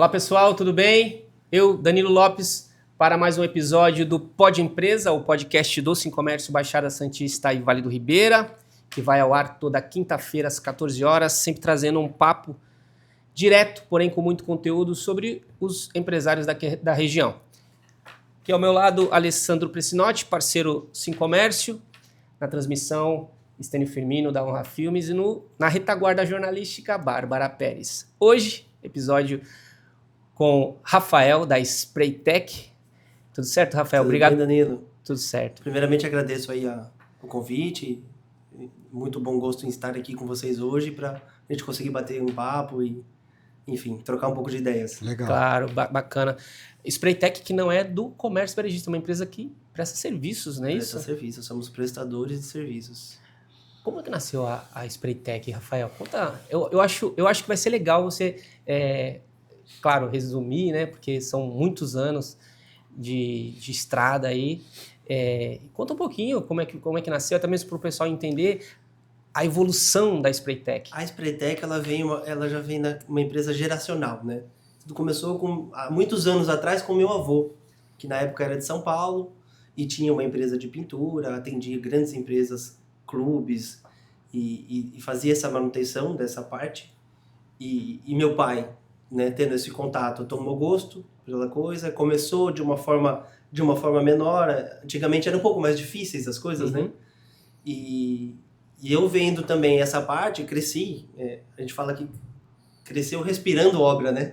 Olá pessoal, tudo bem? Eu, Danilo Lopes, para mais um episódio do Pod Empresa, o podcast do Sincomércio Baixada Santista e Vale do Ribeira, que vai ao ar toda quinta-feira às 14 horas, sempre trazendo um papo direto, porém com muito conteúdo sobre os empresários da região. Aqui ao meu lado, Alessandro Presinotti, parceiro Sincomércio, na transmissão Estênio Firmino da Honra Filmes e na retaguarda jornalística Bárbara Pérez. Hoje, episódio com Rafael, da Spraytec. Tudo certo, Rafael? Tudo Obrigado. bem, Danilo? Tudo certo. Primeiramente, agradeço aí o convite. Muito bom gosto em estar aqui com vocês hoje para a gente conseguir bater um papo e, enfim, trocar um pouco de ideias. Legal. Claro, bacana. Spraytec, que não é do comércio varejista, é uma empresa que presta serviços, não é isso? Presta serviços, somos prestadores de serviços. Como é que nasceu a Spraytec, Rafael? Conta. Eu acho que vai ser legal você... claro, resumir, né? Porque são muitos anos de estrada aí. Conta um pouquinho como é que nasceu, até mesmo para o pessoal entender a evolução da Spraytec. A Spraytec, ela já vem uma empresa geracional, né? Tudo começou há muitos anos atrás com meu avô, que na época era de São Paulo e tinha uma empresa de pintura, atendia grandes empresas, clubes e fazia essa manutenção dessa parte. E meu pai, né, tendo esse contato, tomou gosto pela coisa, começou de uma forma menor. Antigamente era um pouco mais difíceis as coisas, né? E eu vendo também essa parte, cresci. A gente fala que cresceu respirando obra, né?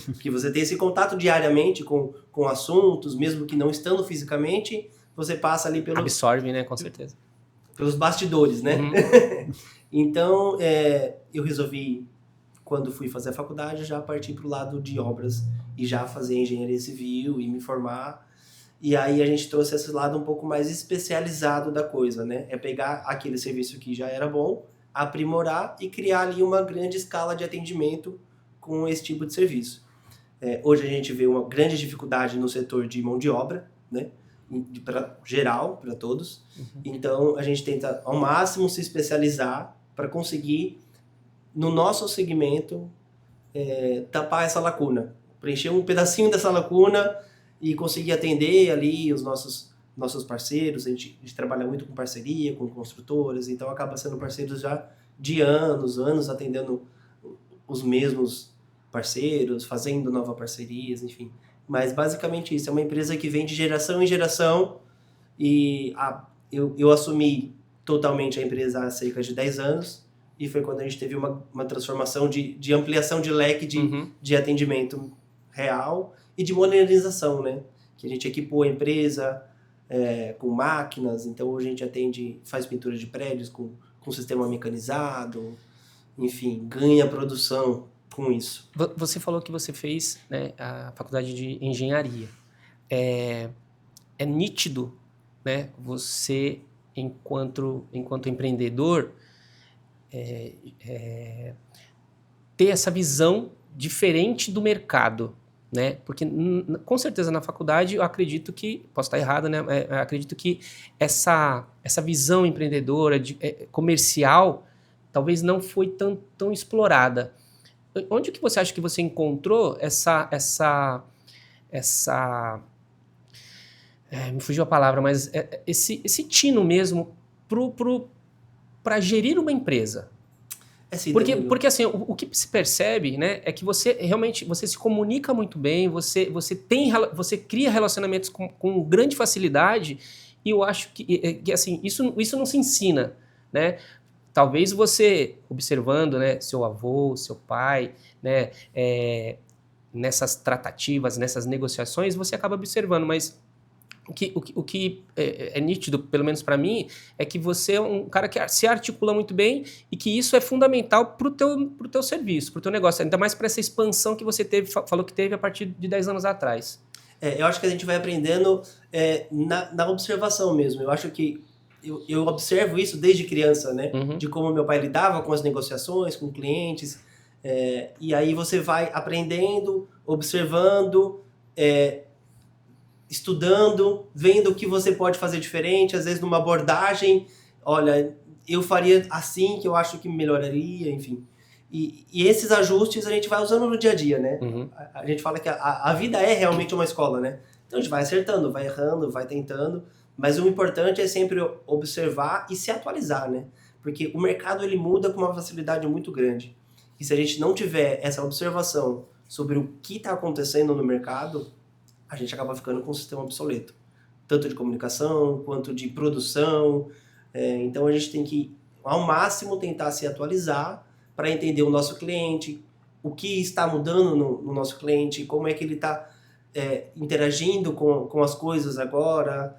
Porque você tem esse contato diariamente com assuntos, mesmo que não estando fisicamente, você passa ali Absorve, né? Com certeza. Pelos bastidores, né? Então, eu resolvi, quando fui fazer a faculdade, já partir para o lado de obras e já fazer engenharia civil e me formar. E aí a gente trouxe esse lado um pouco mais especializado da coisa, né? É pegar aquele serviço que já era bom, aprimorar e criar ali uma grande escala de atendimento com esse tipo de serviço. Hoje a gente vê uma grande dificuldade no setor de mão de obra, né? Geral, para todos. Então a gente tenta ao máximo se especializar para conseguir, no nosso segmento, tapar essa lacuna, preencher um pedacinho dessa lacuna e conseguir atender ali os nossos parceiros. A gente trabalha muito com parceria, com construtoras, então acaba sendo parceiros já de anos atendendo os mesmos parceiros, fazendo novas parcerias, enfim. Mas basicamente isso, é uma empresa que vem de geração em geração e eu assumi totalmente a empresa há cerca de 10 anos e foi quando a gente teve uma transformação de ampliação de leque de atendimento real e de modernização, né? Que a gente equipou a empresa com máquinas, então hoje a gente faz pintura de prédios com sistema mecanizado, enfim, ganha produção com isso. Você falou que você fez, né, a faculdade de engenharia. É nítido, né, você, enquanto empreendedor, ter essa visão diferente do mercado, né? Porque com certeza na faculdade eu acredito que, posso estar errado, né? Acredito que essa visão empreendedora, comercial, talvez não foi tão explorada. Onde que você acha que você encontrou essa me fugiu a palavra, mas esse tino mesmo para gerir uma empresa? Sim, porque assim, o que se percebe, né, é que você realmente se comunica muito bem, você cria relacionamentos com grande facilidade, e eu acho que assim, isso não se ensina, né? Talvez você, observando, né, seu avô, seu pai, né, nessas tratativas, nessas negociações, você acaba observando, mas o que é nítido, pelo menos para mim, é que você é um cara que se articula muito bem e que isso é fundamental pro teu serviço, pro teu negócio, ainda mais para essa expansão que você falou que teve a partir de 10 anos atrás. Eu acho que a gente vai aprendendo na observação mesmo. Eu acho que eu observo isso desde criança, né? De como meu pai lidava com as negociações, com clientes. E aí você vai aprendendo, observando, estudando, vendo o que você pode fazer diferente, às vezes numa abordagem, olha, eu faria assim que eu acho que melhoraria, enfim. E esses ajustes a gente vai usando no dia a dia, né? Uhum. A gente fala que a vida é realmente uma escola, né? Então a gente vai acertando, vai errando, vai tentando, mas o importante é sempre observar e se atualizar, né? Porque o mercado ele muda com uma facilidade muito grande. E se a gente não tiver essa observação sobre o que está acontecendo no mercado, a gente acaba ficando com um sistema obsoleto. Tanto de comunicação, quanto de produção. Então a gente tem que, ao máximo, tentar se atualizar para entender o nosso cliente, o que está mudando no nosso cliente, como é que ele está interagindo com as coisas agora.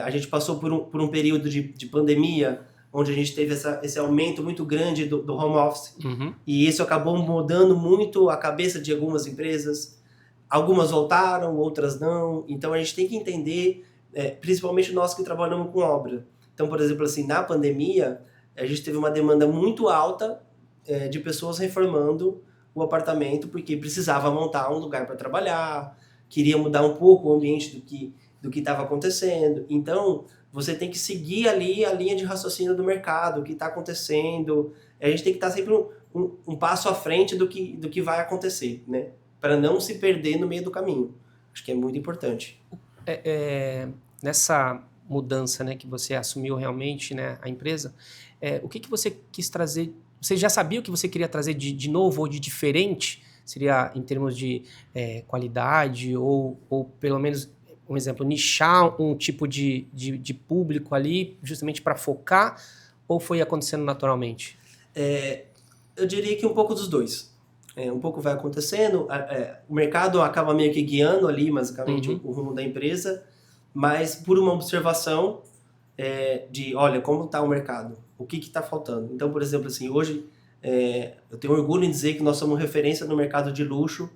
A gente passou por um período de pandemia, onde a gente teve esse aumento muito grande do home office, e isso acabou mudando muito a cabeça de algumas empresas. Algumas voltaram, outras não. Então a gente tem que entender, principalmente nós que trabalhamos com obra. Então, por exemplo, assim, na pandemia, a gente teve uma demanda muito alta de pessoas reformando o apartamento, porque precisava montar um lugar para trabalhar, queria mudar um pouco o ambiente do que estava acontecendo. Então, você tem que seguir ali a linha de raciocínio do mercado, o que está acontecendo. A gente tem que estar sempre um passo à frente do que vai acontecer, né? Para não se perder no meio do caminho. Acho que é muito importante. Nessa mudança, né, que você assumiu realmente, né, a empresa, o que você quis trazer? Você já sabia o que você queria trazer de novo ou de diferente? Seria em termos de qualidade ou pelo menos, um exemplo, nichar um tipo de público ali justamente para focar, ou foi acontecendo naturalmente? Eu diria que um pouco dos dois. Um pouco vai acontecendo, o mercado acaba meio que guiando ali, basicamente, o rumo da empresa, mas por uma observação de, olha, como está o mercado, o que está faltando. Então, por exemplo, assim, hoje eu tenho orgulho em dizer que nós somos referência no mercado de luxo,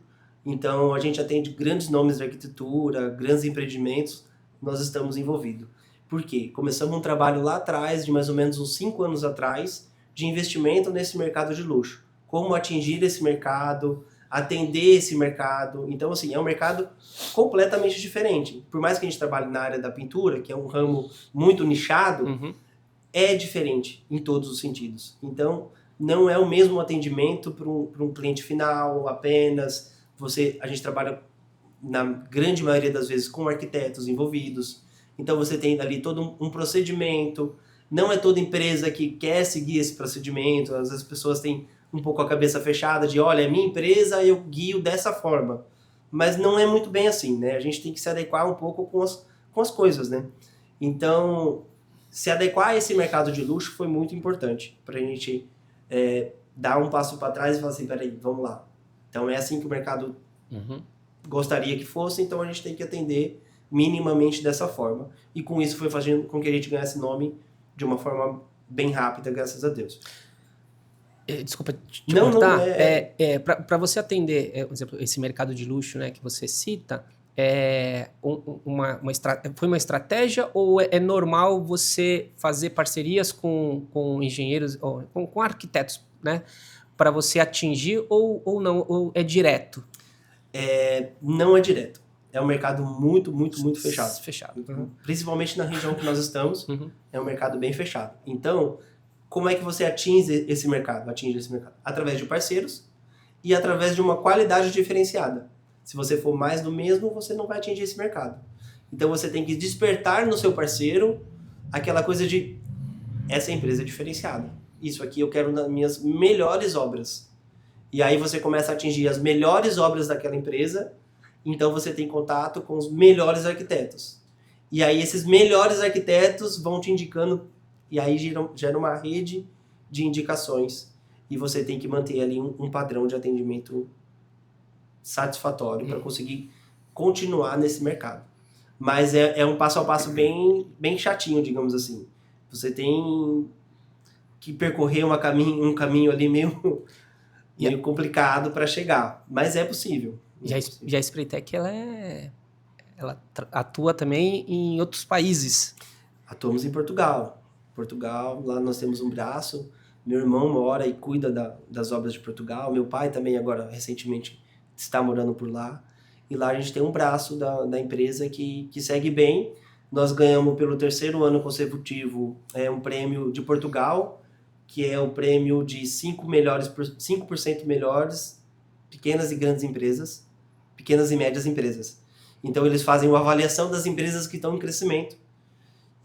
então a gente atende grandes nomes de arquitetura, grandes empreendimentos, nós estamos envolvidos. Por quê? Começamos um trabalho lá atrás, de mais ou menos uns 5 anos atrás, de investimento nesse mercado de luxo. Como atingir esse mercado, atender esse mercado. Então, assim, é um mercado completamente diferente. Por mais que a gente trabalhe na área da pintura, que é um ramo muito nichado, é diferente em todos os sentidos. Então, não é o mesmo atendimento para um cliente final apenas. A gente trabalha, na grande maioria das vezes, com arquitetos envolvidos. Então, você tem ali todo um procedimento. Não é toda empresa que quer seguir esse procedimento. Às vezes as pessoas têm um pouco a cabeça fechada de, olha, é minha empresa, eu guio dessa forma. Mas não é muito bem assim, né? A gente tem que se adequar um pouco com as coisas, né? Então, se adequar a esse mercado de luxo foi muito importante para a gente dar um passo para trás e falar assim, peraí, vamos lá. Então, é assim que o mercado gostaria que fosse, então a gente tem que atender minimamente dessa forma. E com isso foi fazendo com que a gente ganhasse nome de uma forma bem rápida, graças a Deus. Desculpa te cortar. Para você atender, por exemplo, esse mercado de luxo, né, que você cita, foi uma estratégia, ou é normal você fazer parcerias com engenheiros, ou com arquitetos, né, para você atingir, ou não, ou é direto? Não é direto. É um mercado muito, muito, muito fechado. Fechado. Principalmente na região que nós estamos, é um mercado bem fechado. Então, como é que você atinge esse mercado? Através de parceiros e através de uma qualidade diferenciada. Se você for mais do mesmo, você não vai atingir esse mercado. Então, você tem que despertar no seu parceiro aquela coisa de, essa empresa é diferenciada. Isso aqui eu quero nas minhas melhores obras. E aí você começa a atingir as melhores obras daquela empresa, então você tem contato com os melhores arquitetos. E aí esses melhores arquitetos vão te indicando, e aí gera uma rede de indicações. E você tem que manter ali um padrão de atendimento satisfatório para conseguir continuar nesse mercado. Mas é um passo a passo bem, bem chatinho, digamos assim. Você tem que percorrer um caminho ali meio complicado para chegar, mas é possível. E a Spraytec, ela atua também em outros países. Atuamos em Portugal. Lá nós temos um braço. Meu irmão mora e cuida das obras de Portugal. Meu pai também agora, recentemente, está morando por lá. E lá a gente tem um braço da empresa que segue bem. Nós ganhamos pelo 3º ano consecutivo um prêmio de Portugal que é o prêmio de 5% melhores pequenas e grandes empresas, pequenas e médias empresas. Então, eles fazem uma avaliação das empresas que estão em crescimento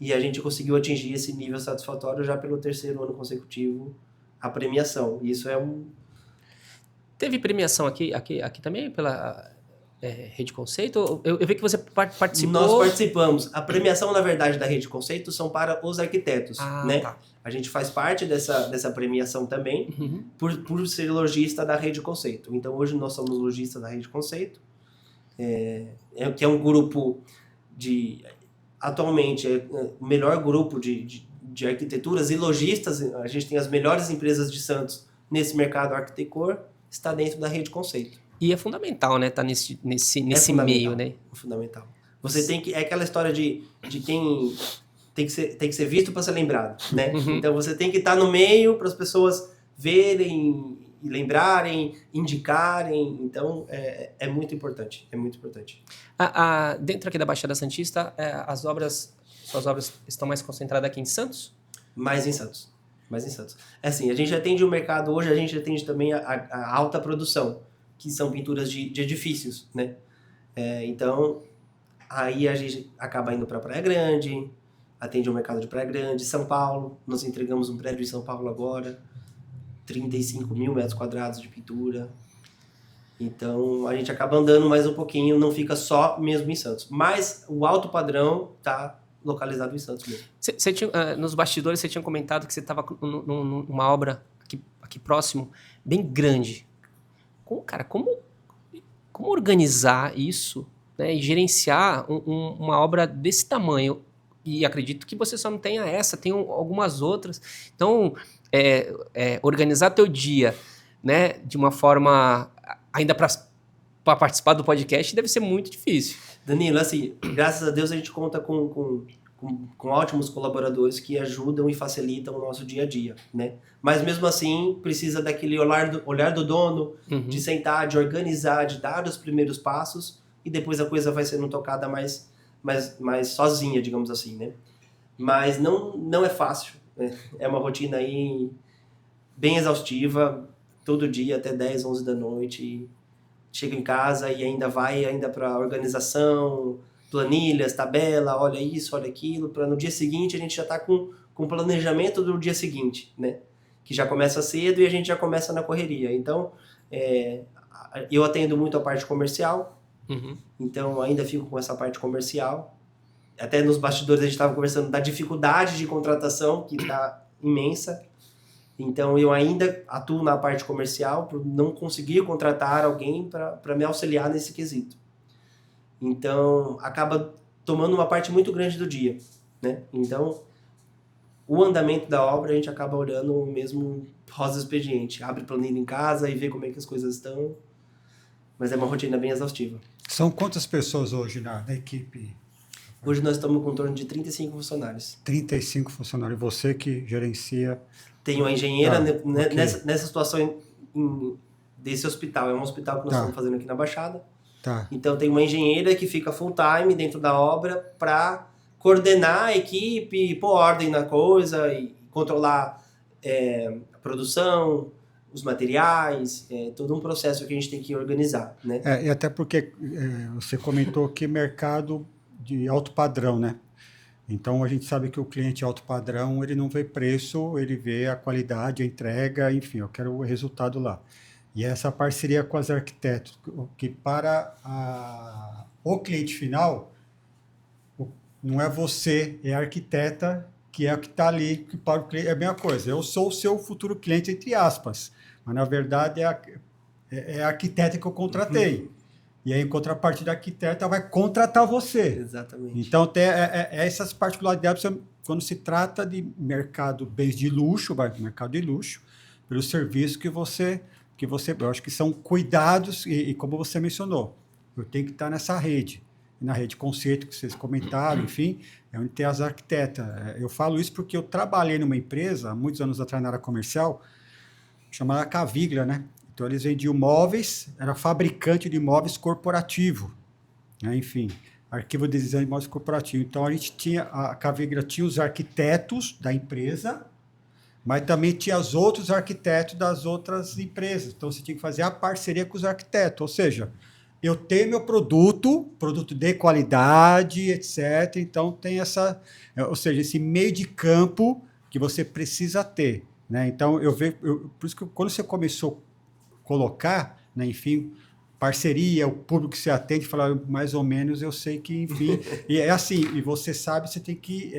e a gente conseguiu atingir esse nível satisfatório já pelo 3º ano consecutivo, a premiação. E isso é um... Teve premiação aqui também pela Rede Conceito? Eu vi que você participou... Nós participamos. A premiação, na verdade, da Rede Conceito são para os arquitetos, né? Tá. A gente faz parte dessa premiação também, por ser lojista da Rede Conceito. Então, hoje nós somos lojistas da Rede Conceito, que é um grupo atualmente, o melhor grupo de arquiteturas e lojistas. A gente tem as melhores empresas de Santos nesse mercado Arquitecor, está dentro da Rede Conceito. E é fundamental, né? Tá nesse meio, né? É fundamental. Você tem que... É aquela história de quem tem que ser visto para ser lembrado, né? Então, você tem que estar no meio para as pessoas verem e lembrarem, indicarem. Então, é muito importante. É muito importante. Dentro aqui da Baixada Santista, suas obras estão mais concentradas aqui em Santos? Mais em Santos. É assim, a gente atende o mercado hoje, a gente atende também a alta produção, que são pinturas de edifícios, né? Então, aí a gente acaba indo para Praia Grande, atende o mercado de Praia Grande, São Paulo. Nós entregamos um prédio em São Paulo agora, 35 mil metros quadrados de pintura. Então, a gente acaba andando mais um pouquinho, não fica só mesmo em Santos. Mas o alto padrão está localizado em Santos mesmo. Nos bastidores, você tinha comentado que você estava numa obra aqui próximo, bem grande. Como organizar isso, né, e gerenciar uma obra desse tamanho? E acredito que você só não tenha essa, tem algumas outras. Então, organizar teu dia, né, de uma forma ainda para participar do podcast deve ser muito difícil. Danilo, assim, graças a Deus a gente conta com ótimos colaboradores que ajudam e facilitam o nosso dia a dia, né? Mas mesmo assim, precisa daquele olhar do dono, de sentar, de organizar, de dar os primeiros passos, e depois a coisa vai sendo tocada mais sozinha, digamos assim, né? Mas não é fácil, né? É uma rotina aí bem exaustiva, todo dia até 10, 11 da noite, chega em casa e ainda para organização, planilhas, tabela, olha isso, olha aquilo, para no dia seguinte a gente já está com o planejamento do dia seguinte, né? Que já começa cedo e a gente já começa na correria. Então, eu atendo muito a parte comercial, então ainda fico com essa parte comercial. Até nos bastidores a gente estava conversando da dificuldade de contratação, que está imensa. Então, eu ainda atuo na parte comercial por não conseguir contratar alguém para me auxiliar nesse quesito. Então, acaba tomando uma parte muito grande do dia, né? Então, o andamento da obra a gente acaba olhando mesmo pós-expediente. Abre planilha em casa e vê como é que as coisas estão. Mas é uma rotina bem exaustiva. São quantas pessoas hoje na equipe? Hoje nós estamos com em torno de 35 funcionários. 35 funcionários. Você que gerencia... Tem uma engenheira nessa situação desse hospital. É um hospital que nós estamos fazendo aqui na Baixada. Tá. Então tem uma engenheira que fica full time dentro da obra para coordenar a equipe, pôr ordem na coisa e controlar a produção, os materiais, todo um processo que a gente tem que organizar, né? E até porque você comentou que mercado de alto padrão, né? Então a gente sabe que o cliente alto padrão, ele não vê preço, ele vê a qualidade, a entrega, enfim, eu quero o resultado lá. E essa parceria com as arquitetos, que para o cliente final, não é você, é a arquiteta que é o que está ali, que para o cliente é a mesma coisa. Eu sou o seu futuro cliente, entre aspas, mas na verdade é a arquiteta que eu contratei. E aí, em contrapartida, a arquiteta vai contratar você. Exatamente. Então, tem essas particularidades quando se trata de mercado bens de luxo, mercado de luxo, pelo serviço que você, eu acho que são cuidados, e como você mencionou, eu tenho que estar nessa rede. Na rede Conceito, que vocês comentaram, enfim, é onde tem as arquitetas. Eu falo isso porque eu trabalhei numa empresa, há muitos anos atrás, na área comercial, chamada Caviglia, né? Então, eles vendiam móveis, era fabricante de móveis corporativo, né? Enfim, arquivo de design de móveis corporativo. Então, a Caviglia tinha os arquitetos da empresa, mas também tinha os outros arquitetos das outras empresas. Então, você tinha que fazer a parceria com os arquitetos. Ou seja, eu tenho meu produto de qualidade, etc. Então, tem essa... Ou seja, esse meio de campo que você precisa ter, né? Então, eu vejo... por isso que quando você começou a colocar, né, enfim... parceria, o público que você atende, falar mais ou menos, eu sei que, enfim, e é assim, e você sabe, você tem que...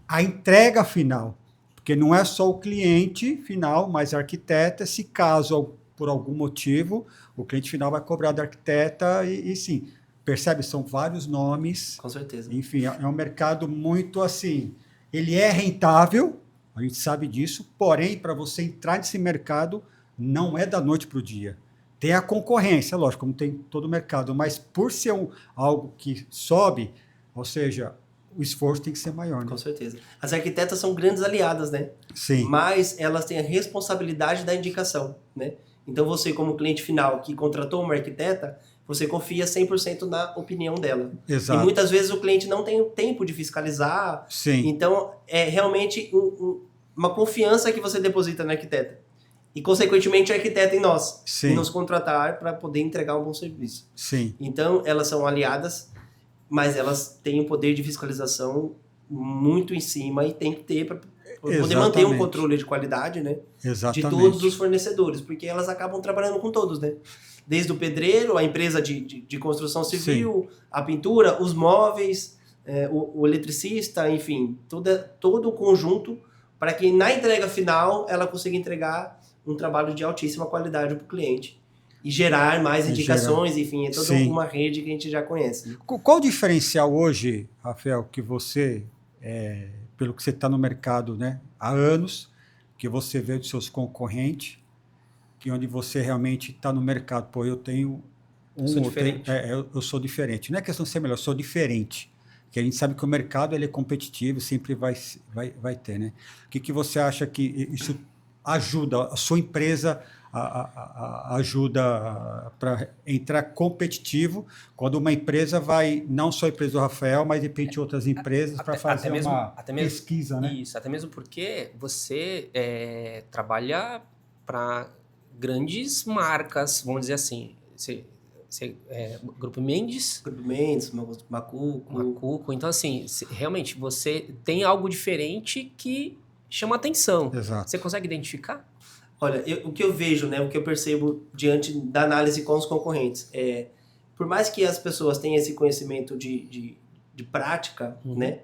a entrega final, porque não é só o cliente final, mas a arquiteta, se caso, por algum motivo, o cliente final vai cobrar da arquiteta e sim, percebe? São vários nomes. Com certeza. Enfim, é um mercado muito assim, ele é rentável, a gente sabe disso, porém, para você entrar nesse mercado, não é da noite para o dia. Tem a concorrência, lógico, como tem todo o mercado, mas por ser algo que sobe, ou seja, o esforço tem que ser maior. Né? Com certeza. As arquitetas são grandes aliadas, né? Sim. Mas elas têm a responsabilidade da indicação, né? Então você, como cliente final que contratou uma arquiteta, você confia 100% na opinião dela. Exato. E muitas vezes o cliente não tem o tempo de fiscalizar. Sim. Então é realmente uma confiança que você deposita na arquiteta. E, consequentemente, a arquiteta em nós. Sim. E nos contratar para poder entregar um bom serviço. Sim. Então, elas são aliadas, mas elas têm um poder de fiscalização muito em cima e tem que ter para poder manter um controle de qualidade, né? Exatamente. De todos os fornecedores, porque elas acabam trabalhando com todos, né? Desde o pedreiro, a empresa de construção civil, sim, a pintura, os móveis, o eletricista, enfim, todo o conjunto para que na entrega final ela consiga entregar um trabalho de altíssima qualidade para o cliente e gerar mais indicações, enfim, é toda sim, uma rede que a gente já conhece. Né? Qual o diferencial hoje, Rafael, que você, pelo que você está no mercado, né, há anos, que você vê dos seus concorrentes, que onde você realmente está no mercado, pô, eu tenho sou diferente. Eu sou diferente. Não é questão de ser melhor, eu sou diferente. Porque a gente sabe que o mercado ele é competitivo, sempre vai ter, né? O que você acha que isso ajuda, a sua empresa ajuda para entrar competitivo quando uma empresa vai, não só a empresa do Rafael, mas de repente outras empresas para fazer uma pesquisa, né? Isso, até mesmo porque você trabalha para grandes marcas, vamos dizer assim, Grupo Mendes, Macuco. Então, assim, realmente você tem algo diferente que chama atenção. Exato. Você consegue identificar? Olha, o que eu vejo, né, o que eu percebo diante da análise com os concorrentes, por mais que as pessoas tenham esse conhecimento de prática, né,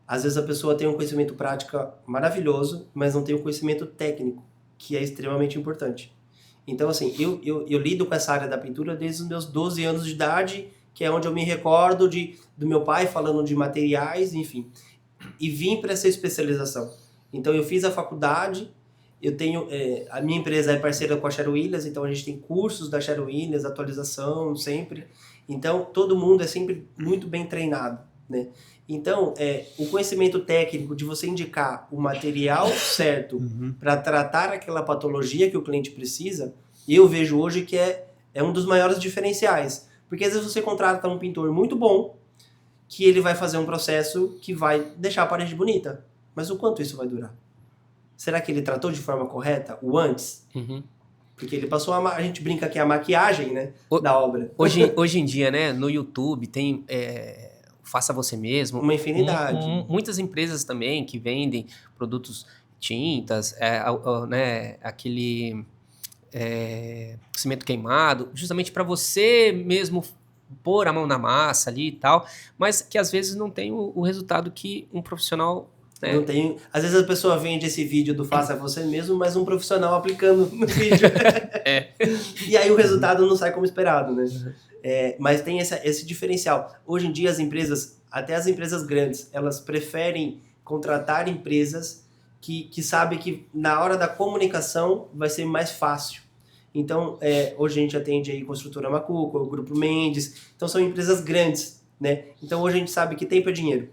às vezes a pessoa tem um conhecimento prática maravilhoso, mas não tem um conhecimento técnico, que é extremamente importante. Então, assim, eu lido com essa área da pintura desde os meus 12 anos de idade, que é onde eu me recordo do meu pai falando de materiais, enfim, e vim para essa especialização. Então, eu fiz a faculdade, eu tenho... a minha empresa é parceira com a Sherwin Williams, então a gente tem cursos da Sherwin Williams, atualização sempre. Então, todo mundo é sempre muito bem treinado, né? Então, o conhecimento técnico de você indicar o material certo para tratar aquela patologia que o cliente precisa, eu vejo hoje que é um dos maiores diferenciais. Porque às vezes você contrata um pintor muito bom, que ele vai fazer um processo que vai deixar a parede bonita. Mas o quanto isso vai durar? Será que ele tratou de forma correta o antes? Porque ele passou a gente brinca que é a maquiagem, né, da obra. Hoje em dia, né, no YouTube tem... Faça você mesmo. Uma infinidade. Muitas empresas também que vendem produtos, tintas, né, aquele cimento queimado, justamente para você mesmo pôr a mão na massa ali e tal, mas que às vezes não tem o resultado que um profissional... Né? Não tem. Às vezes a pessoa vende esse vídeo do faça você mesmo, mas um profissional aplicando no vídeo. E aí o resultado não sai como esperado, né? Mas tem esse diferencial. Hoje em dia as empresas, até as empresas grandes, elas preferem contratar empresas que sabem que na hora da comunicação vai ser mais fácil. Então, hoje a gente atende aí Construtora Macuco, o Grupo Mendes, então são empresas grandes, né? Então hoje a gente sabe que tempo é dinheiro.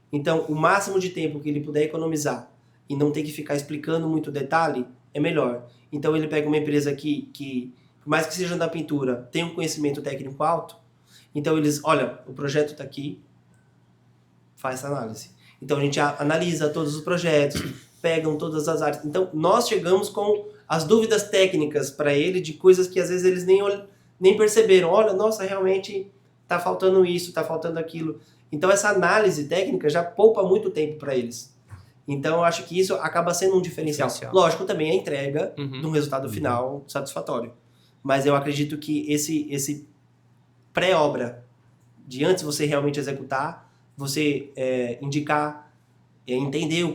Então, o máximo de tempo que ele puder economizar e não ter que ficar explicando muito detalhe, é melhor. Então ele pega uma empresa que por mais que seja da pintura, tem um conhecimento técnico alto, então eles, olha, o projeto está aqui, faz essa análise. Então a gente analisa todos os projetos, pegam todas as áreas. Então, nós chegamos com as dúvidas técnicas para ele de coisas que às vezes eles nem perceberam. Olha, nossa, realmente está faltando isso, está faltando aquilo. Então, essa análise técnica já poupa muito tempo para eles. Então, eu acho que isso acaba sendo um diferencial. Lógico, também a entrega de um resultado final satisfatório. Mas eu acredito que esse pré-obra, de antes você realmente executar, você indicar, entender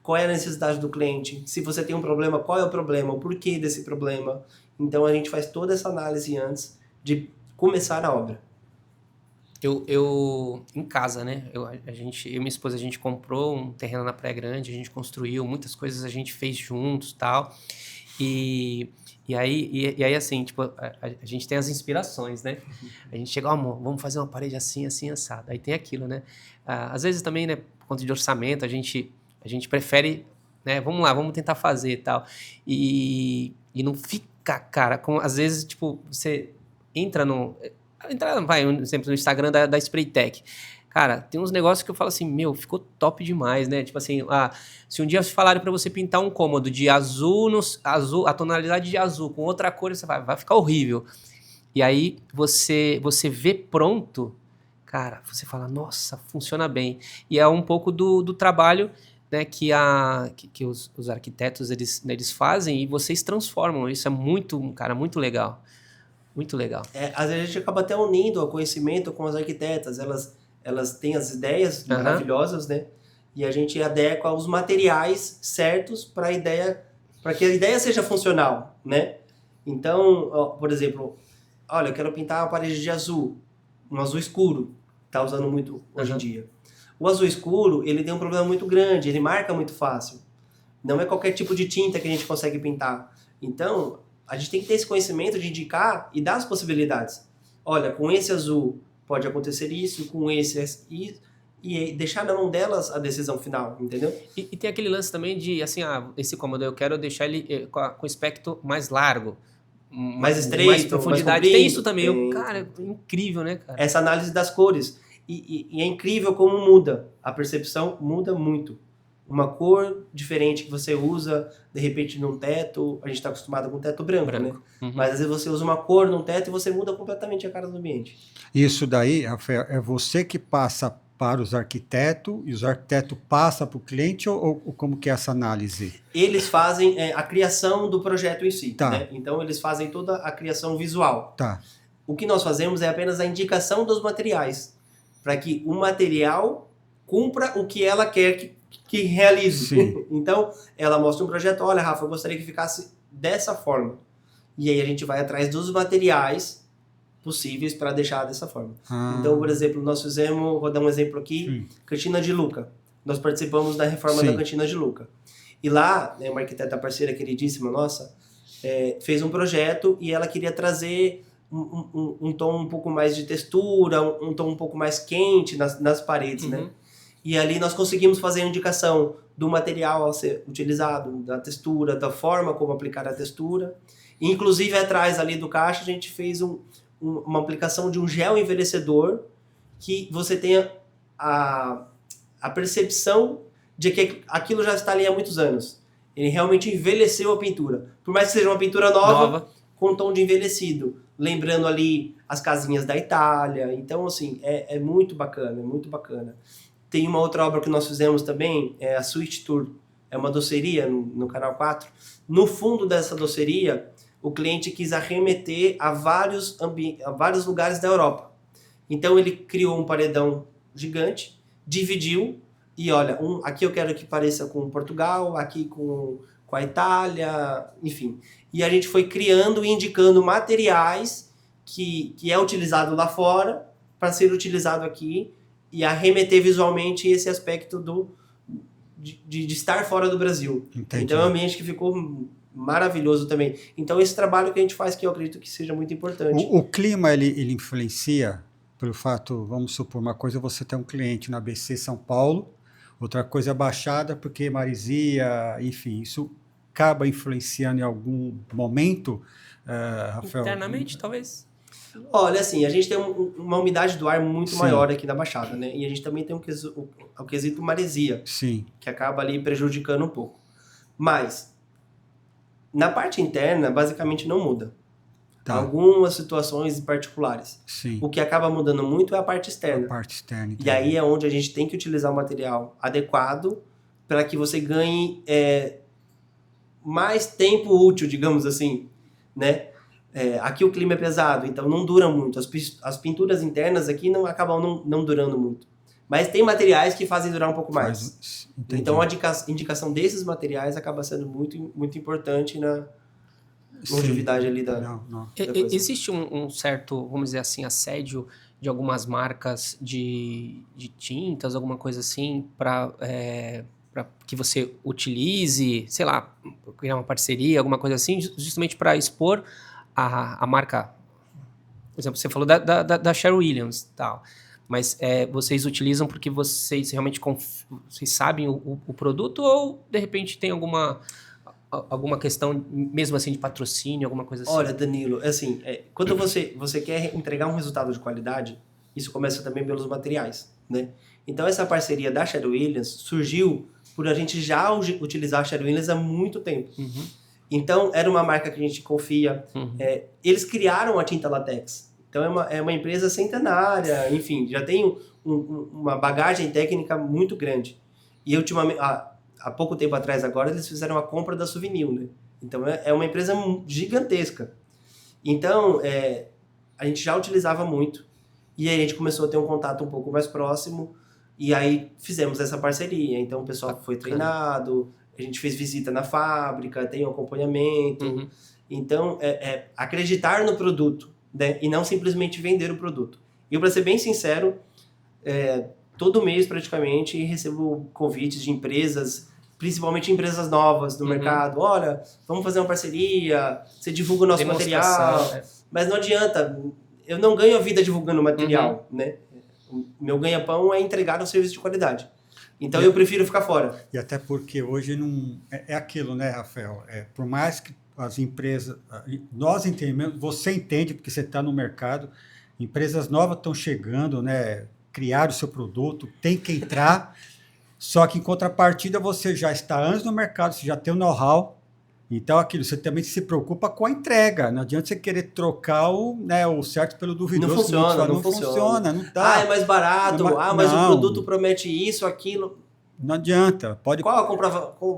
qual é a necessidade do cliente, se você tem um problema, qual é o problema, o porquê desse problema. Então, a gente faz toda essa análise antes de começar a obra. Eu em casa, né? Eu e minha esposa, a gente comprou um terreno na Praia Grande, a gente construiu, muitas coisas a gente fez juntos, tal. E aí assim, tipo, a gente tem as inspirações, né? A gente chega, amor, vamos fazer uma parede assim, assim, assado. Aí tem aquilo, né? Às vezes também, né, por conta de orçamento, a gente prefere, né? Vamos lá, vamos tentar fazer e tal. E não fica, cara, às vezes, tipo, você entra vai, por exemplo, no Instagram da Spraytech. Cara, tem uns negócios que eu falo assim, meu, ficou top demais, né? Tipo assim, se um dia falarem pra você pintar um cômodo de azul, a tonalidade de azul com outra cor, você vai ficar horrível. E aí você vê pronto, cara, você fala, nossa, funciona bem. E é um pouco do trabalho, né, que os arquitetos eles fazem e vocês transformam. Isso é muito, cara, muito legal. Muito legal. Às vezes a gente acaba até unindo o conhecimento com as arquitetas. Elas têm as ideias maravilhosas, né? E a gente adequa os materiais certos para que a ideia seja funcional, né? Então, por exemplo, olha, eu quero pintar uma parede de azul, um azul escuro, tá usando muito hoje em dia. O azul escuro, ele tem um problema muito grande, ele marca muito fácil. Não é qualquer tipo de tinta que a gente consegue pintar. Então, a gente tem que ter esse conhecimento de indicar e dar as possibilidades. Olha, com esse azul pode acontecer isso, com esse isso, e deixar na mão delas a decisão final, entendeu? E tem aquele lance também de, assim, esse cômodo eu quero deixar ele com espectro mais largo, mais estreito, mais profundidade. Mais comprido, tem isso também. Cara, é incrível, né, cara? Essa análise das cores. E é incrível como muda. A percepção muda muito. Uma cor diferente que você usa, de repente, num teto. A gente está acostumado com teto branco, né? Mas às vezes você usa uma cor num teto e você muda completamente a cara do ambiente. Isso daí, Rafael, é você que passa para os arquitetos e os arquitetos passam para o cliente ou como que é essa análise? Eles fazem a criação do projeto em si. Tá. Né? Então, eles fazem toda a criação visual. Tá. O que nós fazemos é apenas a indicação dos materiais, para que o material cumpra o que ela quer que realize. Sim. Então, ela mostra um projeto, olha, Rafa, eu gostaria que ficasse dessa forma. E aí a gente vai atrás dos materiais possíveis para deixar dessa forma. Então, por exemplo, nós fizemos, vou dar um exemplo aqui, Cantina de Luca. Nós participamos da reforma da Cantina de Luca. E lá, né, uma arquiteta parceira queridíssima nossa, fez um projeto e ela queria trazer um tom um pouco mais de textura, um tom um pouco mais quente nas paredes, né? E ali nós conseguimos fazer a indicação do material a ser utilizado, da textura, da forma como aplicar a textura. E, inclusive, atrás ali do caixa, a gente fez uma aplicação de um gel envelhecedor que você tenha a percepção de que aquilo já está ali há muitos anos. Ele realmente envelheceu a pintura. Por mais que seja uma pintura nova. Com um tom de envelhecido. Lembrando ali as casinhas da Itália. Então, assim, é muito bacana, é muito bacana. Tem uma outra obra que nós fizemos também, a Sweet Tour. É uma doceria no Canal 4. No fundo dessa doceria, o cliente quis arremeter a vários lugares da Europa. Então, ele criou um paredão gigante, dividiu, e olha, aqui eu quero que pareça com Portugal, aqui com a Itália, enfim. E a gente foi criando e indicando materiais que é utilizado lá fora para ser utilizado aqui e arremeter visualmente esse aspecto de estar fora do Brasil. Entendi. Então é um ambiente que ficou maravilhoso também. Então esse trabalho que a gente faz, que eu acredito que seja muito importante. O clima, ele influencia pelo fato, vamos supor, uma coisa você tem um cliente na ABC São Paulo, outra coisa é Baixada, porque Marizia, enfim, isso acaba influenciando em algum momento, Rafael? Internamente, talvez. Olha, assim, a gente tem uma umidade do ar muito maior aqui na Baixada, né? E a gente também tem o quesito maresia, que acaba ali prejudicando um pouco. Mas, na parte interna, basicamente não muda. Tá. Algumas situações particulares. Sim. O que acaba mudando muito é a parte externa. A parte externa. E aí é onde a gente tem que utilizar o material adequado para que você ganhe mais tempo útil, digamos assim, né? Aqui o clima é pesado, então não dura muito. As pinturas internas aqui acabam não durando muito. Mas tem materiais que fazem durar um pouco mais. Entendi. Então a indicação desses materiais acaba sendo muito, muito importante na longevidade ali da... Não. Existe um certo, vamos dizer assim, assédio de algumas marcas de tintas, alguma coisa assim, para que você utilize, sei lá, criar uma parceria, alguma coisa assim, justamente para expor a marca. Por exemplo, você falou da Sherwin Williams e tal, mas vocês utilizam porque vocês realmente vocês sabem o produto, ou de repente tem alguma questão, mesmo assim, de patrocínio, alguma coisa assim? Olha, Danilo, assim, quando você quer entregar um resultado de qualidade, isso começa também pelos materiais, né? Então, essa parceria da Sherwin Williams surgiu por a gente já utilizar a Sherwin Williams há muito tempo. Uhum. Então, era uma marca que a gente confia. Uhum. Eles criaram a tinta latex. Então, é uma empresa centenária, enfim, já tem uma bagagem técnica muito grande. E, ultimamente, há pouco tempo atrás agora, eles fizeram a compra da Souvenir, né? Então, é uma empresa gigantesca. Então, a gente já utilizava muito. E aí a gente começou a ter um contato um pouco mais próximo. E aí fizemos essa parceria. Então, o pessoal foi treinado, a gente fez visita na fábrica, tem um acompanhamento. Uhum. Então, acreditar no produto, né? E não simplesmente vender o produto. E eu, para ser bem sincero, todo mês praticamente recebo convites de empresas, principalmente empresas novas do mercado. Olha, vamos fazer uma parceria, você divulga o nosso material. Mas não adianta, eu não ganho a vida divulgando o material, né? O meu ganha-pão é entregar um serviço de qualidade. Então eu prefiro ficar fora. E até porque hoje não... É aquilo, né, Rafael? Por mais que as empresas... Nós entendemos, você entende porque você está no mercado, empresas novas estão chegando, né? Criar o seu produto, tem que entrar, só que em contrapartida você já está anos no mercado, você já tem o know-how, então aquilo, você também se preocupa com a entrega, não adianta você querer trocar o certo pelo duvidoso. Não funciona. Não dá. É mais barato, mas o produto promete isso, aquilo... Não adianta. Qual a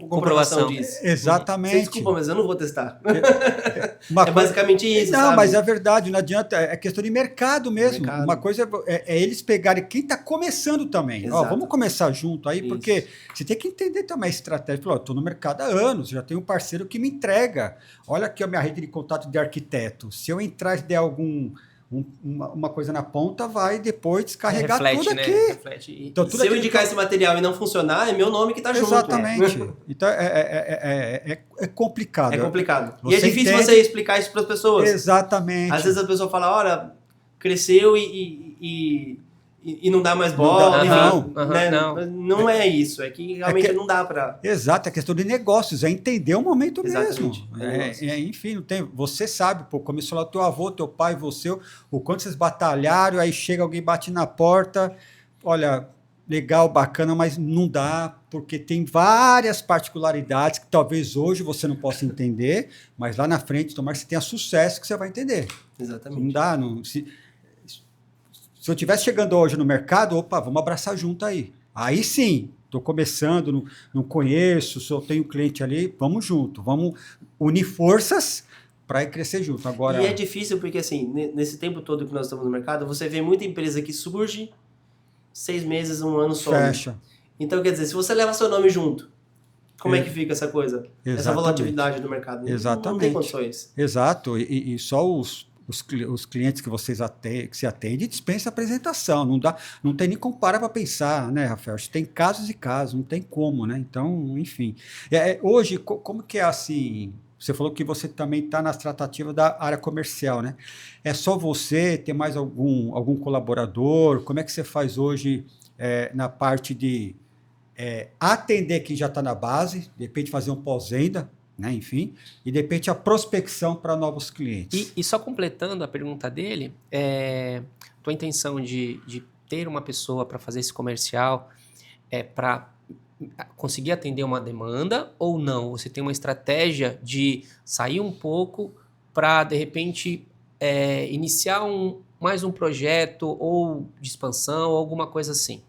comprovação disso? Exatamente. Você desculpa, mas eu não vou testar. É basicamente isso, não, sabe? mas é verdade, não adianta. É questão de mercado mesmo. Mercado. Uma coisa é eles pegarem quem está começando também. Ó, vamos começar junto aí, porque você tem que entender também a estratégia. Eu estou no mercado há anos, já tenho um parceiro que me entrega. Olha aqui a minha rede de contato de arquiteto. Se eu entrar e der uma coisa na ponta, vai depois descarregar tudo aqui. Reflete. Então, tudo se eu indicar esse material e não funcionar, é meu nome que está junto. Exatamente. Então, é complicado. É complicado. Você e é difícil entende? você explicar isso para as pessoas. Exatamente. Às vezes a pessoa fala, olha, cresceu e não dá mais bola. Não é isso. É que realmente não dá para... Exato, é questão de negócios, é entender o momento Exatamente. mesmo. Enfim, não tem, você sabe, começou lá teu avô, teu pai, você, o quanto vocês batalharam, aí chega alguém, bate na porta, olha, legal, bacana, mas não dá, porque tem várias particularidades que talvez hoje você não possa entender, mas lá na frente, tomara que você tenha sucesso que você vai entender. Exatamente. Não dá, se eu estivesse chegando hoje no mercado, opa, vamos abraçar junto aí. Aí sim, estou começando, não conheço, só tenho cliente ali, vamos junto, vamos unir forças para ir crescer junto. Agora... E é difícil porque, assim, nesse tempo todo que nós estamos no mercado, você vê muita empresa que surge, 6 meses, 1 ano some. Fecha. Então, quer dizer, se você leva seu nome junto, como é que fica essa coisa? Exatamente. Essa volatilidade do mercado? Exatamente. Não tem condições. Exato, e só os clientes que vocês que se atendem dispensa apresentação, não tem nem como parar para pensar, né, Rafael? Tem casos e casos, não tem como, né? Então, enfim. Hoje, como que é assim? Você falou que você também está nas tratativas da área comercial, né? É só você, tem mais algum colaborador? Como é que você faz hoje na parte de atender quem já está na base, de repente fazer um pós-venda, né? Enfim, e de repente a prospecção para novos clientes. E só completando a pergunta dele, tua intenção de ter uma pessoa para fazer esse comercial para conseguir atender uma demanda ou não? Você tem uma estratégia de sair um pouco para, de repente, iniciar mais um projeto ou de expansão ou alguma coisa assim?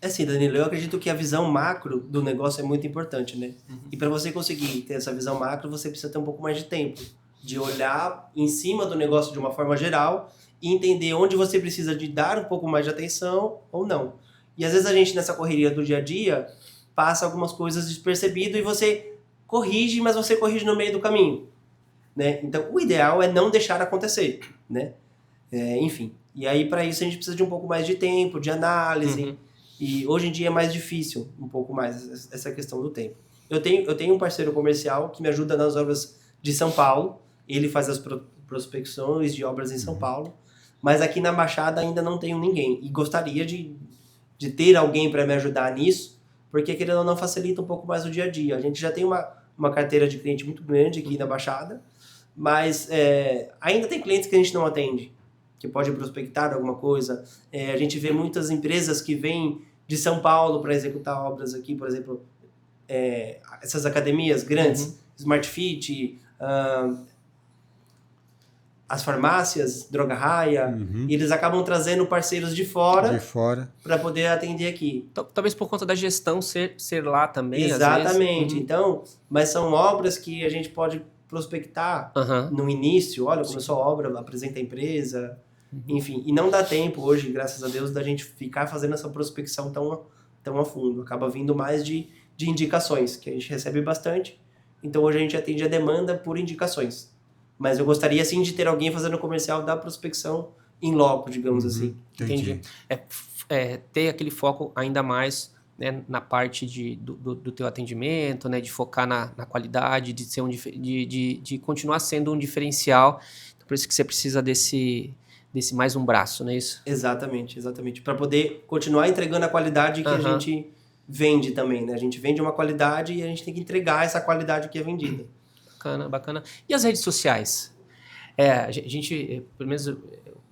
É assim, Danilo, eu acredito que a visão macro do negócio é muito importante, né? E para você conseguir ter essa visão macro, você precisa ter um pouco mais de tempo, de olhar em cima do negócio de uma forma geral e entender onde você precisa de dar um pouco mais de atenção ou não. E às vezes a gente, nessa correria do dia a dia, passa algumas coisas despercebido e você corrige, mas você corrige no meio do caminho, né? Então, o ideal é não deixar acontecer, né? Enfim, e aí para isso a gente precisa de um pouco mais de tempo, de análise, e hoje em dia é mais difícil, um pouco mais, essa questão do tempo. Eu tenho um parceiro comercial que me ajuda nas obras de São Paulo, ele faz as prospecções de obras em São Paulo, mas aqui na Baixada ainda não tenho ninguém, e gostaria de ter alguém para me ajudar nisso, porque querendo ou não facilita um pouco mais o dia a dia. A gente já tem uma carteira de cliente muito grande aqui na Baixada, mas ainda tem clientes que a gente não atende, que pode prospectar alguma coisa. A gente vê muitas empresas que vêm de São Paulo para executar obras aqui, por exemplo, essas academias grandes, Smart Fit, as farmácias, Droga Raia, e eles acabam trazendo parceiros de fora para poder atender aqui. Talvez por conta da gestão ser lá também, exatamente. Às vezes. Então, mas são obras que a gente pode prospectar no início. Olha, começou a obra, apresenta a empresa, enfim. E não dá tempo hoje, graças a Deus, da gente ficar fazendo essa prospecção tão a fundo. Acaba vindo mais de indicações, que a gente recebe bastante. Então, hoje a gente atende a demanda por indicações. Mas eu gostaria, sim, de ter alguém fazendo o comercial da prospecção em loco, digamos assim. Entendi. Ter aquele foco ainda mais, né, na parte do teu atendimento, né, de focar na qualidade, de ser de continuar sendo um diferencial. Por isso que você precisa desse mais um braço, não é isso? Exatamente. Para poder continuar entregando a qualidade que a gente vende também, né? A gente vende uma qualidade e a gente tem que entregar essa qualidade que é vendida. Bacana. E as redes sociais? A gente, pelo menos, eu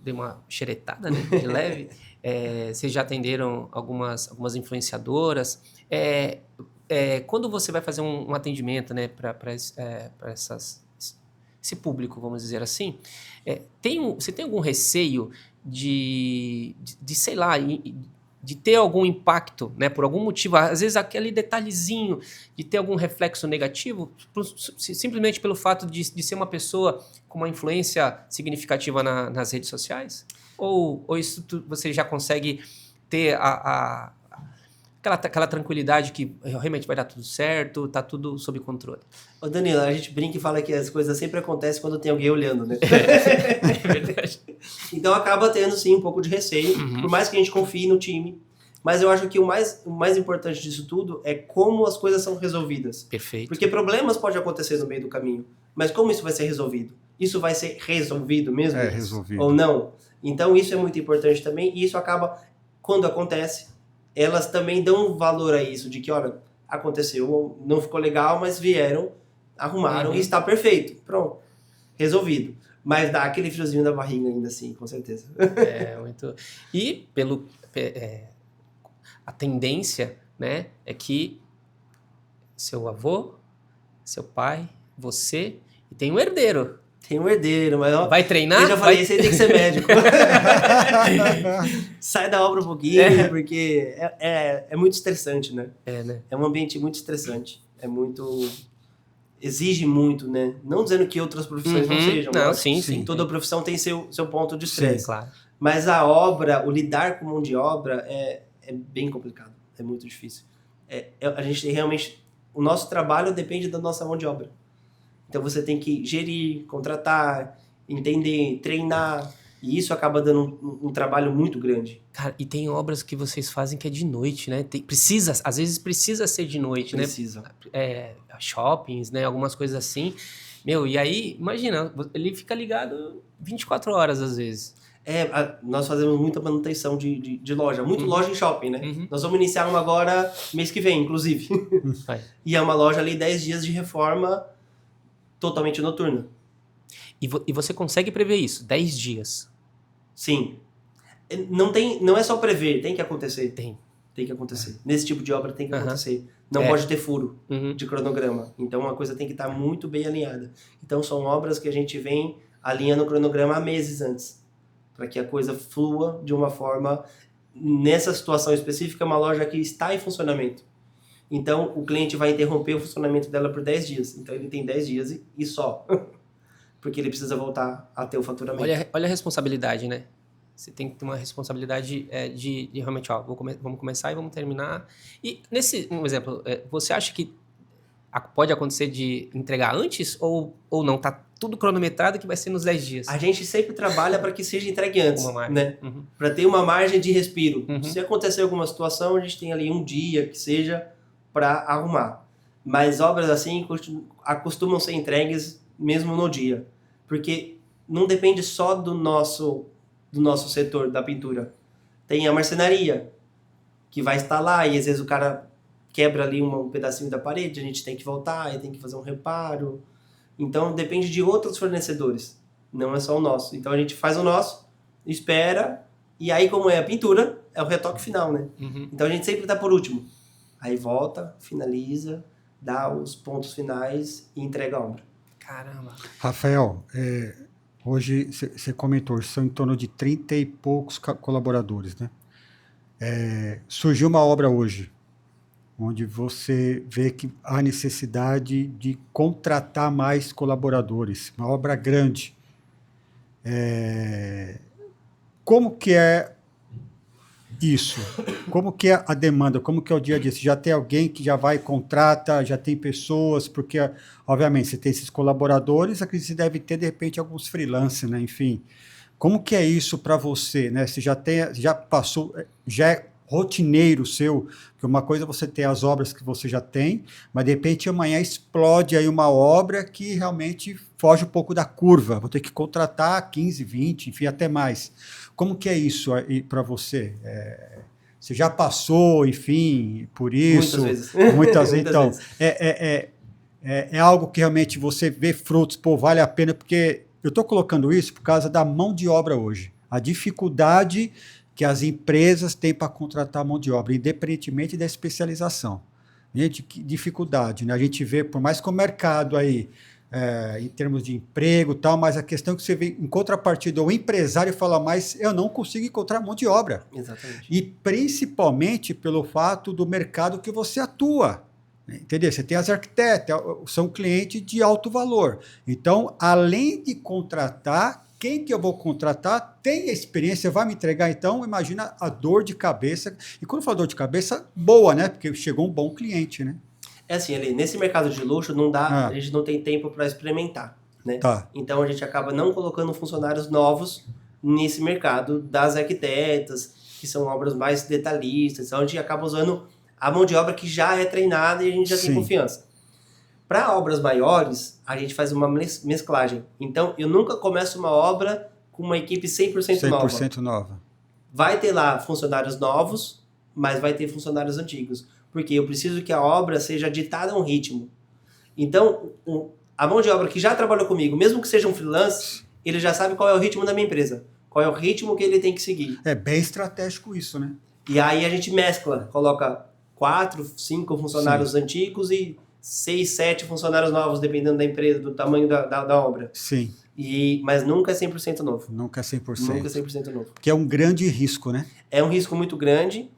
dei uma xeretada, né, de leve. Vocês já atenderam algumas influenciadoras. Quando você vai fazer um atendimento, né, para esse público, vamos dizer assim, você tem algum receio de sei lá, de ter algum impacto, né, por algum motivo, às vezes aquele detalhezinho de ter algum reflexo negativo, simplesmente pelo fato de ser uma pessoa com uma influência significativa nas redes sociais? Ou isso você já consegue ter aquela tranquilidade que realmente vai dar tudo certo, tá tudo sob controle? Ô Danilo, a gente brinca e fala que as coisas sempre acontecem quando tem alguém olhando, né? É verdade. Então acaba tendo, sim, um pouco de receio, por mais que a gente confie no time. Mas eu acho que o mais importante disso tudo é como as coisas são resolvidas. Perfeito. Porque problemas podem acontecer no meio do caminho. Mas como isso vai ser resolvido? Isso vai ser resolvido mesmo? Resolvido. Ou não? Então isso é muito importante também. E isso acaba, quando acontece, elas também dão valor a isso. De que, olha, aconteceu, não ficou legal, mas vieram, arrumaram e está perfeito. Pronto. Resolvido. Mas dá aquele friozinho na barriga ainda assim, com certeza. Muito. E a tendência, né, é que seu avô, seu pai, você, e tem um herdeiro. Tem um herdeiro, mas ó, vai treinar? Eu já falei, esse aí tem que ser médico. Sai da obra um pouquinho, porque é muito estressante, né? Né? É um ambiente muito estressante. Exige muito, né? Não dizendo que outras profissões não sejam. Não, sim. Toda profissão tem seu ponto de estresse. Sim, claro. Mas a obra, o lidar com mão de obra é bem complicado. É muito difícil. A gente tem realmente... O nosso trabalho depende da nossa mão de obra. Então você tem que gerir, contratar, entender, treinar. E isso acaba dando um trabalho muito grande. Cara, e tem obras que vocês fazem que é de noite, né? Às vezes precisa ser de noite, Precisa. né? Shoppings, né? Algumas coisas assim. E aí, imagina, ele fica ligado 24 horas às vezes. Nós fazemos muita manutenção de loja. Muito loja em shopping, né? Nós vamos iniciar uma agora, mês que vem, inclusive. E é uma loja ali, 10 dias de reforma totalmente noturna. E você consegue prever isso? 10 dias? Sim. Não é só prever, tem que acontecer. Tem. tem que acontecer. Nesse tipo de obra tem que Aham. acontecer. Não pode ter furo Uhum. de cronograma. Então a coisa tem que estar muito bem alinhada. Então são obras que a gente vem alinhando o cronograma há meses antes, para que a coisa flua de uma forma. Nessa situação específica, é uma loja que está em funcionamento. Então o cliente vai interromper o funcionamento dela por 10 dias. Então ele tem 10 dias e só. Porque ele precisa voltar a ter o faturamento. Olha a responsabilidade, né? Você tem que ter uma responsabilidade de realmente, ó, vamos começar e vamos terminar. E nesse, um exemplo, você acha que pode acontecer de entregar antes ou não? Tá tudo cronometrado que vai ser nos 10 dias. A gente sempre trabalha para que seja entregue antes, Uma margem. né? Uhum. Para ter uma margem de respiro. Uhum. Se acontecer alguma situação, a gente tem ali um dia que seja para arrumar. Mas obras assim costumam ser entregues mesmo no dia. Porque não depende só do nosso setor da pintura. Tem a marcenaria, que vai estar lá e às vezes o cara quebra ali um pedacinho da parede, a gente tem que voltar e tem que fazer um reparo. Então depende de outros fornecedores, não é só o nosso. Então a gente faz o nosso, espera, e aí como é a pintura, é o retoque final, né? Uhum. Então a gente sempre tá por último. Aí volta, finaliza, dá os pontos finais e entrega a obra. Caramba. Rafael, hoje você comentou, são em torno de 30 e poucos colaboradores, né? Surgiu uma obra hoje, onde você vê que há necessidade de contratar mais colaboradores, uma obra grande. Como que é isso? Como que é a demanda? Como que é o dia a dia? Você já tem alguém que já vai e contrata, já tem pessoas, porque, obviamente, você tem esses colaboradores, acredito que você deve ter, de repente, alguns freelancers, né? Enfim, como que é isso para você, né? Você já passou, já é rotineiro seu, que uma coisa é você ter as obras que você já tem, mas de repente amanhã explode aí uma obra que realmente foge um pouco da curva, vou ter que contratar 15, 20, enfim, até mais. Como que é isso aí para você? Você já passou, enfim, por isso? Muitas vezes. Muitas então, vezes. É algo que realmente você vê frutos, pô, vale a pena, porque eu estou colocando isso por causa da mão de obra hoje. A dificuldade que as empresas têm para contratar mão de obra, independentemente da especialização. Gente, que dificuldade, né? A gente vê, por mais que o mercado aí, em termos de emprego e tal, mas a questão é que você vê, em contrapartida, o empresário fala, mas eu não consigo encontrar mão de obra. Exatamente. E principalmente pelo fato do mercado que você atua. Entendeu? Você tem as arquitetas, são clientes de alto valor. Então, além de contratar, quem que eu vou contratar tem experiência, vai me entregar, então, imagina a dor de cabeça. E quando eu falo dor de cabeça, boa, né? Porque chegou um bom cliente, né? É assim, ali, nesse mercado de luxo, não dá, a gente não tem tempo para experimentar, né? Tá. Então a gente acaba não colocando funcionários novos nesse mercado das arquitetas, que são obras mais detalhistas. Então a gente acaba usando a mão de obra que já é treinada e a gente já tem confiança. Para obras maiores, a gente faz uma mesclagem. Então, eu nunca começo uma obra com uma equipe 100% nova. 100% nova. Vai ter lá funcionários novos, mas vai ter funcionários antigos. Porque eu preciso que a obra seja ditada a um ritmo. Então, a mão de obra que já trabalhou comigo, mesmo que seja um freelance, ele já sabe qual é o ritmo da minha empresa. Qual é o ritmo que ele tem que seguir. É bem estratégico isso, né? E aí a gente mescla, coloca 4, 5 funcionários antigos e 6, 7 funcionários novos, dependendo da empresa, do tamanho da obra. Sim. Mas nunca é 100% novo. Nunca é 100%. Nunca é 100% novo. Que é um grande risco, né? É um risco muito grande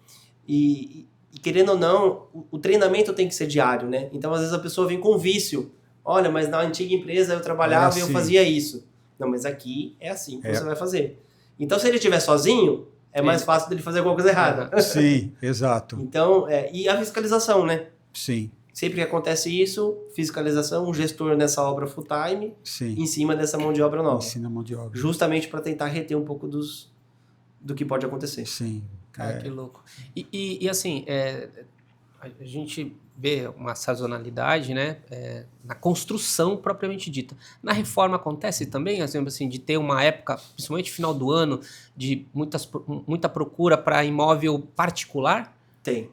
e querendo ou não, o treinamento tem que ser diário, né? Então, às vezes a pessoa vem com vício. Olha, mas na antiga empresa eu trabalhava e eu fazia isso. Não, mas aqui é assim que você vai fazer. Então, se ele estiver sozinho, é mais fácil dele fazer alguma coisa errada. Sim, exato. Então, e a fiscalização, né? Sim. Sempre que acontece isso, fiscalização, um gestor nessa obra full time, em cima dessa mão de obra nova. Ensina a mão de obra. Justamente para tentar reter um pouco do que pode acontecer. Sim. Cara, que louco. E assim, a gente vê uma sazonalidade, né, na construção propriamente dita. Na reforma acontece também, assim, de ter uma época, principalmente final do ano, de muita procura para imóvel particular? Tem.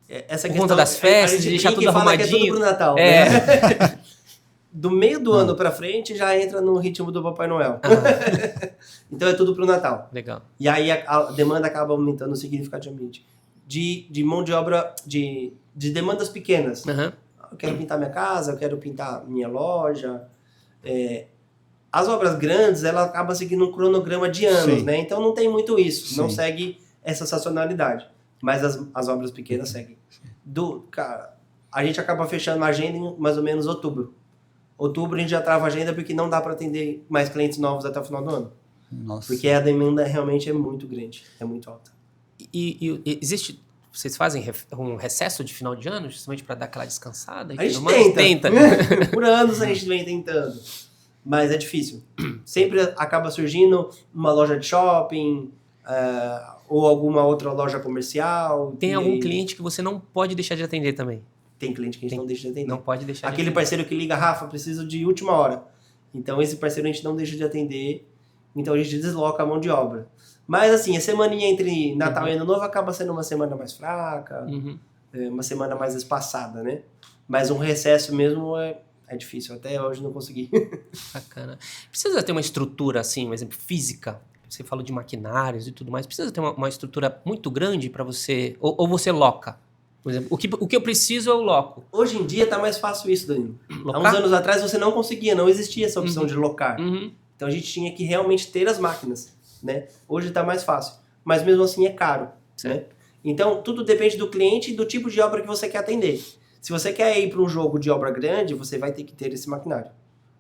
Essa Por questão, conta das festas, de deixar tudo arrumadinho. Que é tudo pro Natal. Né? Do meio do ano para frente já entra no ritmo do Papai Noel. Então é tudo pro Natal. Legal. E aí a demanda acaba aumentando significativamente. de mão de obra, de demandas pequenas. Aham. Eu quero pintar minha casa, eu quero pintar minha loja. As obras grandes, ela acaba seguindo um cronograma de anos, Sim. né? Então não tem muito isso, não Sim. segue essa sazonalidade. Mas as obras pequenas seguem. Cara, a gente acaba fechando a agenda em mais ou menos outubro. Outubro a gente já trava a agenda porque não dá para atender mais clientes novos até o final do ano. Nossa. Porque a demanda realmente é muito grande, é muito alta. E existe... Vocês fazem um recesso de final de ano, justamente para dar aquela descansada? A gente tenta. Por anos a gente vem tentando. Mas é difícil. Sempre acaba surgindo uma loja de shopping, ou alguma outra loja comercial. Tem algum cliente que você não pode deixar de atender também? Tem cliente que a gente não deixa de atender. Não pode deixar de Aquele atender. parceiro que liga, Rafa, preciso de última hora. Então esse parceiro a gente não deixa de atender. Então a gente desloca a mão de obra. Mas assim, a semaninha entre Natal e Ano Novo acaba sendo uma semana mais fraca, uma semana mais espaçada, né? Mas um recesso mesmo é difícil. Até hoje não consegui. Bacana. Precisa ter uma estrutura, assim, um exemplo, física. Você falou de maquinários e tudo mais. Precisa ter uma estrutura muito grande para você... Ou você loca? Por exemplo, o que eu preciso eu loco. Hoje em dia tá mais fácil isso, Danilo. Há uns Locar? anos atrás você não conseguia, não existia essa opção de locar. Uhum. Então a gente tinha que realmente ter as máquinas, né? Hoje está mais fácil, mas mesmo assim é caro, né? Então tudo depende do cliente e do tipo de obra que você quer atender. Se você quer ir para um jogo de obra grande, você vai ter que ter esse maquinário.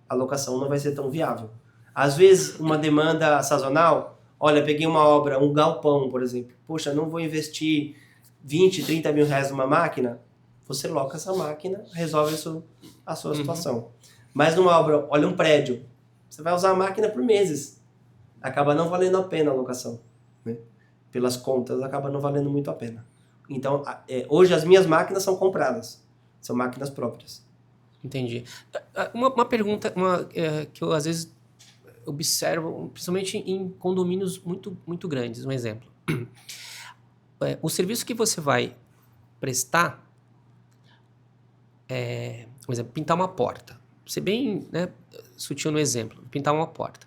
A locação não vai ser tão viável. Às vezes uma demanda sazonal, olha, peguei uma obra, um galpão, por exemplo. Poxa, não vou investir 20, 30 mil reais numa máquina. Você loca essa máquina, resolve a sua situação. Mas numa obra, olha um prédio, você vai usar a máquina por meses. Acaba não valendo a pena a locação, né? Pelas contas, acaba não valendo muito a pena. Então, hoje as minhas máquinas são compradas. São máquinas próprias. Entendi. Uma pergunta que eu às vezes observo, principalmente em condomínios muito, muito grandes. Um exemplo. O serviço que você vai prestar, por exemplo, pintar uma porta. Ser bem, né, sutil no exemplo. Pintar uma porta.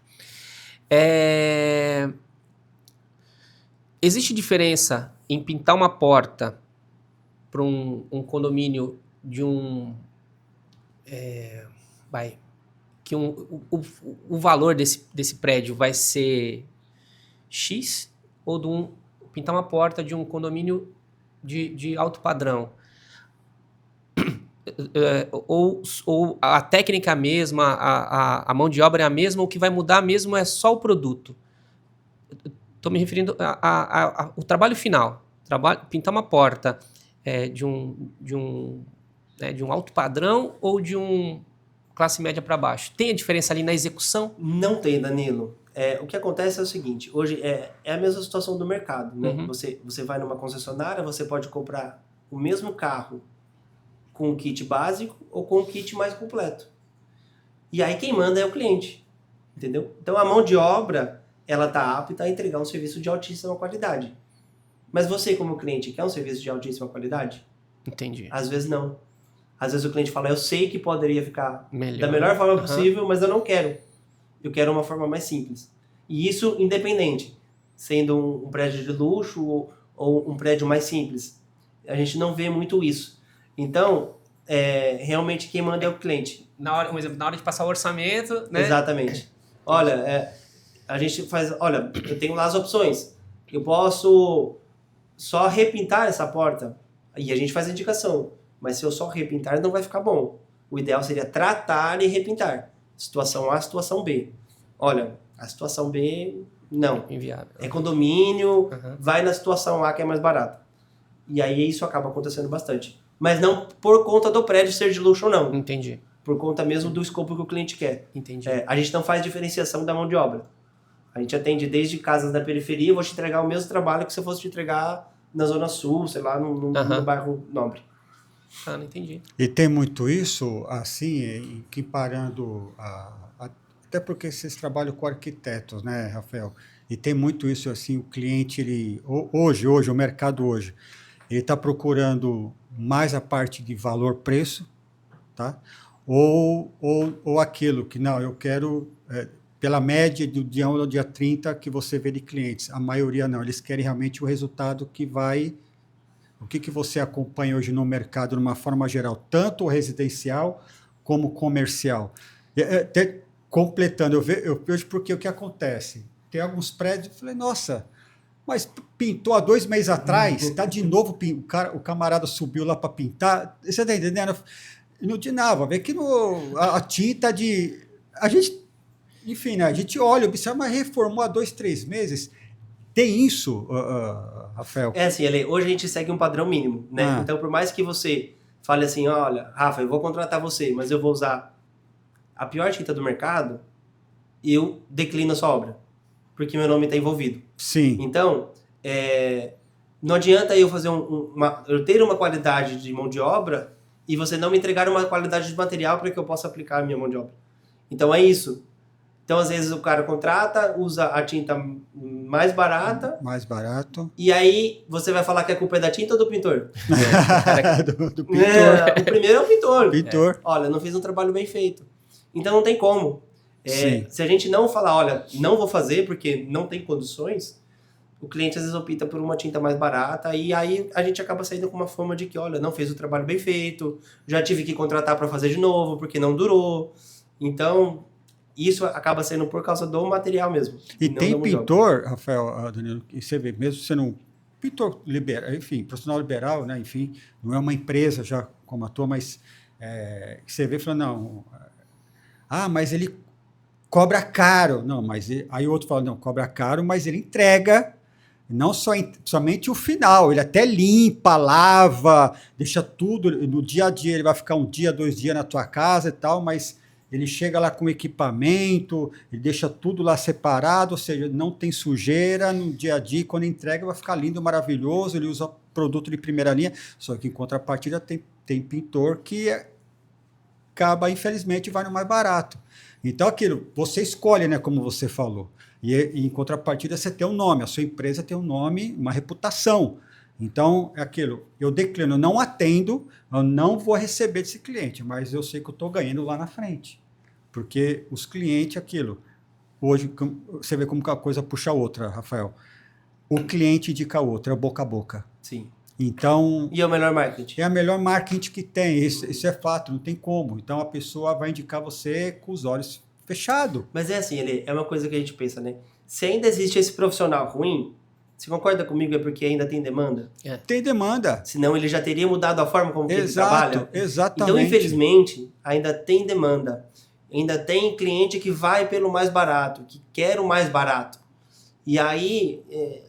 Existe diferença em pintar uma porta para um condomínio de que o valor desse prédio vai ser X, ou pintar uma porta de um condomínio de alto padrão? Ou a técnica é a mesma, a mão de obra é a mesma, o que vai mudar mesmo é só o produto? Estou me referindo ao trabalho final. Pintar uma porta de um alto padrão ou de um classe média para baixo. Tem a diferença ali na execução? Não tem, Danilo. O que acontece é o seguinte, hoje é a mesma situação do mercado, né? Você vai numa concessionária, você pode comprar o mesmo carro com o kit básico ou com o kit mais completo. E aí quem manda é o cliente, entendeu? Então a mão de obra, ela está apta a entregar um serviço de altíssima qualidade. Mas você, como cliente, quer um serviço de altíssima qualidade? Entendi. Às vezes não. Às vezes o cliente fala, eu sei que poderia ficar Melhor. da melhor forma possível, mas eu não quero. Eu quero uma forma mais simples. E isso independente, sendo um prédio de luxo ou um prédio mais simples. A gente não vê muito isso. Então, realmente quem manda é o cliente. Um exemplo, na hora de passar o orçamento, né? Exatamente. Olha, a gente faz... Olha, eu tenho lá as opções. Eu posso só repintar essa porta. E a gente faz a indicação. Mas se eu só repintar, não vai ficar bom. O ideal seria tratar e repintar. Situação A, situação B. Olha, a situação B, não. Inviável. É condomínio, vai na situação A que é mais barata. E aí isso acaba acontecendo bastante. Mas não por conta do prédio ser de luxo ou não. Entendi. Por conta mesmo do escopo que o cliente quer. Entendi. A gente não faz diferenciação da mão de obra. A gente atende desde casas da periferia, eu vou te entregar o mesmo trabalho que se eu fosse te entregar na Zona Sul, sei lá, no bairro nobre. Ah, não entendi. E tem muito isso, assim, equiparando até porque vocês trabalham com arquitetos, né, Rafael? E tem muito isso, assim, o cliente, hoje, o mercado hoje, ele está procurando mais a parte de valor-preço, tá? Ou aquilo que, não, eu quero, pela média do dia 1 ao dia 30 que você vê de clientes. A maioria não, eles querem realmente o resultado que vai O que você acompanha hoje no mercado, de uma forma geral, tanto residencial como comercial? Até completando, eu vejo porque o que acontece? Tem alguns prédios, eu falei, nossa, mas pintou há 2 meses atrás, está de novo, o camarada subiu lá para pintar, você está entendendo? Não de nada, vê que a tinta de... A gente, enfim, né, a gente olha, observa, mas reformou há 2, 3 meses. Tem isso, Rafael? É assim, Ale, hoje a gente segue um padrão mínimo, né? Então, por mais que você fale assim, olha, Rafa, eu vou contratar você, mas eu vou usar a pior tinta do mercado, eu declino a sua obra, porque meu nome está envolvido. Sim. Então, não adianta eu fazer eu ter uma qualidade de mão de obra e você não me entregar uma qualidade de material para que eu possa aplicar a minha mão de obra. Então, é isso. Então, às vezes, o cara contrata, usa a tinta mais barata. Mais barato. E aí, você vai falar que a culpa é da tinta ou do pintor? Do pintor. O primeiro é o pintor. Pintor. Olha, não fiz um trabalho bem feito. Então, não tem como. Se a gente não falar, olha, não vou fazer porque não tem condições, o cliente às vezes opta por uma tinta mais barata e aí a gente acaba saindo com uma fama de que, olha, não fez o trabalho bem feito, já tive que contratar para fazer de novo porque não durou. Então... Isso acaba sendo por causa do material mesmo. E tem pintor, Rafael, Danilo, que você vê, mesmo sendo um pintor liberal, enfim, profissional liberal, né? Enfim, não é uma empresa já como a tua, mas você vê e fala, não, mas ele cobra caro. Não, mas aí o outro fala, não, cobra caro, mas ele entrega não somente o final, ele até limpa, lava, deixa tudo, no dia a dia ele vai ficar 1 dia, 2 dias na tua casa e tal, mas... Ele chega lá com equipamento, ele deixa tudo lá separado, ou seja, não tem sujeira no dia a dia, quando entrega vai ficar lindo, maravilhoso, ele usa produto de primeira linha, só que em contrapartida tem pintor que acaba, infelizmente, vai no mais barato. Então, aquilo, você escolhe, né, como você falou, e em contrapartida você tem um nome, a sua empresa tem um nome, uma reputação. Então, é aquilo, eu declino, eu não atendo, eu não vou receber desse cliente, mas eu sei que eu estou ganhando lá na frente. Porque os clientes, aquilo, hoje, você vê como que a coisa puxa a outra, Rafael. O cliente indica a outra, é o boca a boca. Sim. Então... E é o melhor marketing? É a melhor marketing que tem, isso é fato, não tem como. Então, a pessoa vai indicar você com os olhos fechados. Mas é assim, é uma coisa que a gente pensa, né? Se ainda existe esse profissional ruim... Você concorda comigo? É porque ainda tem demanda? Tem demanda. Senão ele já teria mudado a forma como ele trabalha. Exatamente. Então, infelizmente, ainda tem demanda. Ainda tem cliente que vai pelo mais barato, que quer o mais barato. E aí,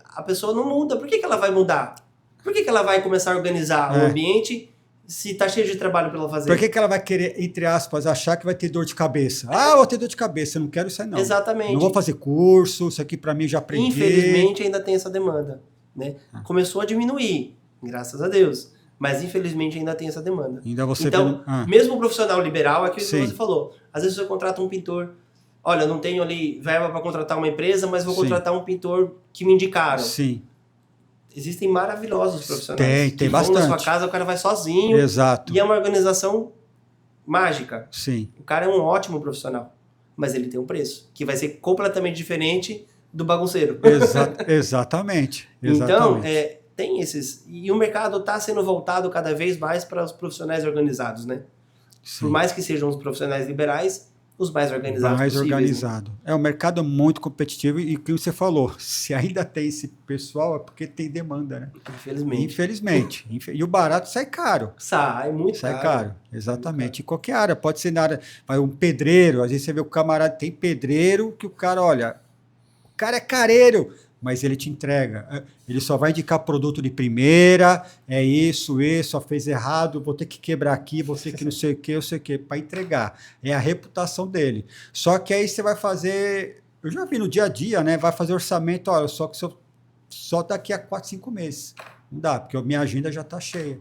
a pessoa não muda. Por que ela vai mudar? Por que ela vai começar a organizar o ambiente se está cheio de trabalho para ela fazer? Por que ela vai querer, entre aspas, achar que vai ter dor de cabeça? Vou ter dor de cabeça, eu não quero isso aí não. Exatamente. Não vou fazer curso, isso aqui para mim já aprendi. Infelizmente ainda tem essa demanda, né? Começou a diminuir, graças a Deus. Mas infelizmente ainda tem essa demanda. Ainda você então, mesmo o profissional liberal, é aquilo que você falou. Às vezes você contrata um pintor. Olha, eu não tenho ali verba para contratar uma empresa, mas vou contratar um pintor que me indicaram. Sim. Existem maravilhosos profissionais. Tem bastante. Vão na sua casa, o cara vai sozinho. Exato. E é uma organização mágica. Sim. O cara é um ótimo profissional, mas ele tem um preço que vai ser completamente diferente do bagunceiro. Exatamente. Então, tem esses... E o mercado está sendo voltado cada vez mais para os profissionais organizados, né? Sim. Por mais que sejam os profissionais liberais, os mais organizados possíveis. Organizado. Né? O mercado é muito competitivo e o que você falou, se ainda tem esse pessoal é porque tem demanda, né? Infelizmente. E o barato sai caro. Sai muito caro. Sai caro, exatamente. Em qualquer área, pode ser na área... Um pedreiro, às vezes você vê o camarada, tem pedreiro que o cara, olha, o cara é careiro, mas ele te entrega. Ele só vai indicar produto de primeira, isso, só fez errado, vou ter que quebrar aqui, vou ter que não sei o que, para entregar. É a reputação dele. Só que aí você vai fazer, eu já vi no dia a dia, né? Vai fazer orçamento, olha, só daqui a 4, 5 meses. Não dá, porque a minha agenda já está cheia.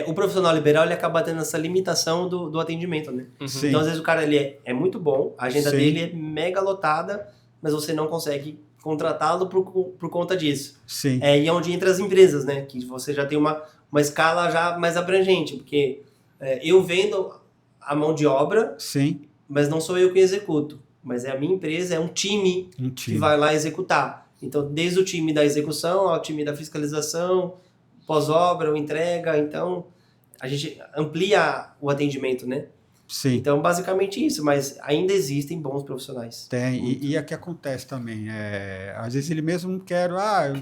O profissional liberal, ele acaba tendo essa limitação do atendimento, né? Uhum. Então, às vezes, o cara ele é muito bom, a agenda dele é mega lotada, mas você não consegue contratá-lo por conta disso. Sim. E é onde entra as empresas, né? Que você já tem uma escala já mais abrangente, porque eu vendo a mão de obra, sim, mas não sou eu que executo, mas é a minha empresa, é um time que vai lá executar. Então, desde o time da execução ao time da fiscalização, pós-obra, ou entrega, então a gente amplia o atendimento, né? Sim. Então, basicamente isso, mas ainda existem bons profissionais. Tem, e aqui acontece também, às vezes ele mesmo eu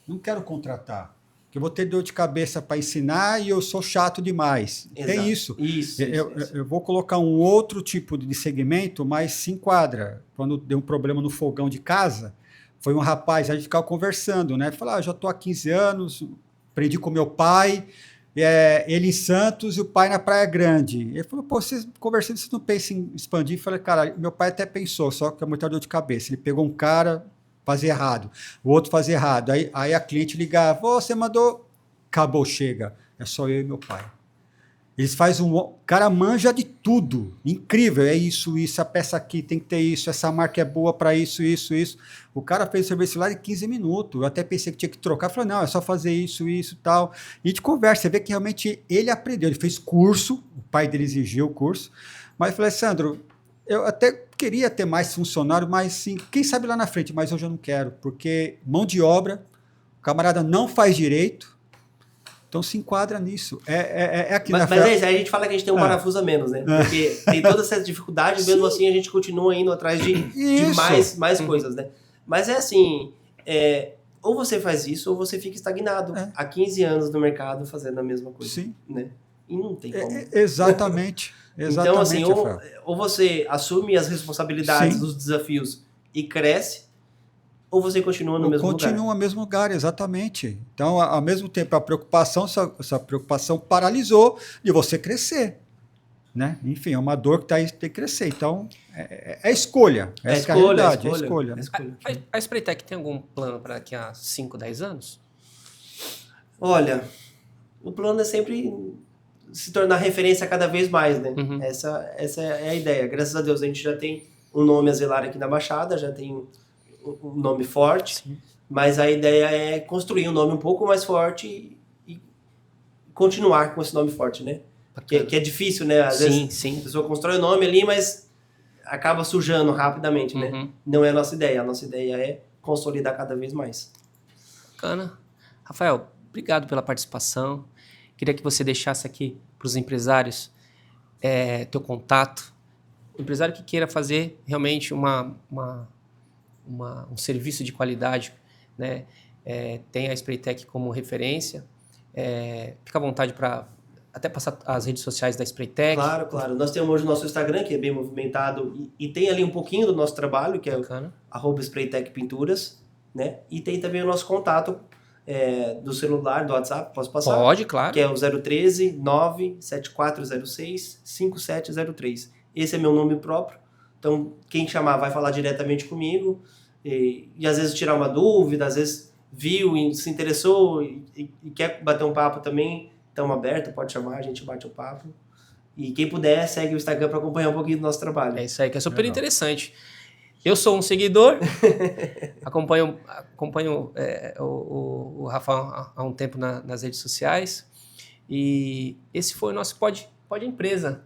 não quero contratar, porque eu vou ter dor de cabeça para ensinar e eu sou chato demais. Exato. Tem isso. Isso. Eu vou colocar um outro tipo de segmento, mas se enquadra. Quando deu um problema no fogão de casa, foi um rapaz, a gente ficava conversando, né? Falar, já estou há 15 anos, aprendi com meu pai, ele em Santos e o pai na Praia Grande. Ele falou, pô, vocês conversando, vocês não pensam em expandir? Eu falei, cara, meu pai até pensou, só que é muita dor de cabeça. Ele pegou um cara, fazia errado, o outro fazia errado. Aí a cliente ligava, você mandou, acabou, chega. É só eu e meu pai. Eles fazem o cara manja de tudo, incrível, é isso, a peça aqui tem que ter isso, essa marca é boa para isso. O cara fez o serviço lá em 15 minutos, eu até pensei que tinha que trocar, falei, não, é só fazer isso, tal. E a gente conversa, você vê que realmente ele aprendeu, ele fez curso, o pai dele exigiu o curso, mas eu falei, Sandro, eu até queria ter mais funcionário, mas sim, quem sabe lá na frente, mas hoje eu não quero, porque mão de obra, o camarada não faz direito, então se enquadra nisso. Aqui mas é isso, aí a gente fala que a gente tem um parafuso a menos, né? Porque tem toda essa dificuldade, mesmo assim a gente continua indo atrás de mais coisas, né? Mas é assim, ou você faz isso ou você fica estagnado há 15 anos no mercado fazendo a mesma coisa. Sim. Né? E não tem como. Exatamente. Então, assim, ou você assume as responsabilidades dos desafios e cresce, ou você continua no mesmo lugar. Continua no mesmo lugar, exatamente. Então, ao mesmo tempo, essa preocupação paralisou de você crescer. Né? Enfim, é uma dor que está aí, tem que crescer. Então, é escolha. É escolha. A Spraytec tem algum plano para daqui a 5, 10 anos? Olha, o plano é sempre se tornar referência cada vez mais, né? Uhum. Essa é a ideia. Graças a Deus, a gente já tem um nome a zelar aqui na Baixada, já tem um nome forte, sim, mas a ideia é construir um nome um pouco mais forte e continuar com esse nome forte, né? Que é difícil, né? Às vezes a pessoa constrói o nome ali, mas acaba sujando rapidamente, né? Não é a nossa ideia. A nossa ideia é consolidar cada vez mais. Bacana. Rafael, obrigado pela participação. Queria que você deixasse aqui para os empresários teu contato. O empresário que queira fazer realmente um serviço de qualidade, né? Tem a Spraytec como referência. Fica à vontade para até passar as redes sociais da Spraytec. Claro. Nós temos hoje o nosso Instagram, que é bem movimentado, e tem ali um pouquinho do nosso trabalho, que é o @Spraytec Pinturas, né? E tem também o nosso contato do celular, do WhatsApp, posso passar? Pode, claro. Que é o 013 97406 5703. Esse é meu nome próprio, então quem chamar vai falar diretamente comigo, e às vezes tirar uma dúvida, às vezes viu e se interessou e quer bater um papo também, estamos abertos, pode chamar, a gente bate o papo. E quem puder, segue o Instagram para acompanhar um pouquinho do nosso trabalho. É isso aí, que é super interessante. Eu sou um seguidor, acompanho o Rafa há um tempo nas redes sociais, e esse foi o nosso Pod Empresa.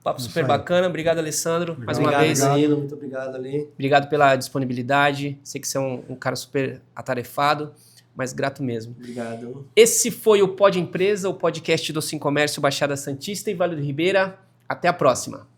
Papo super bacana. Obrigado, Alessandro, mais uma vez. Danilo, muito obrigado, Ali. Obrigado pela disponibilidade. Sei que você é um cara super atarefado, mas grato mesmo. Obrigado. Esse foi o Pod Empresa, o podcast do Sim Comércio Baixada Santista e Vale do Ribeira. Até a próxima.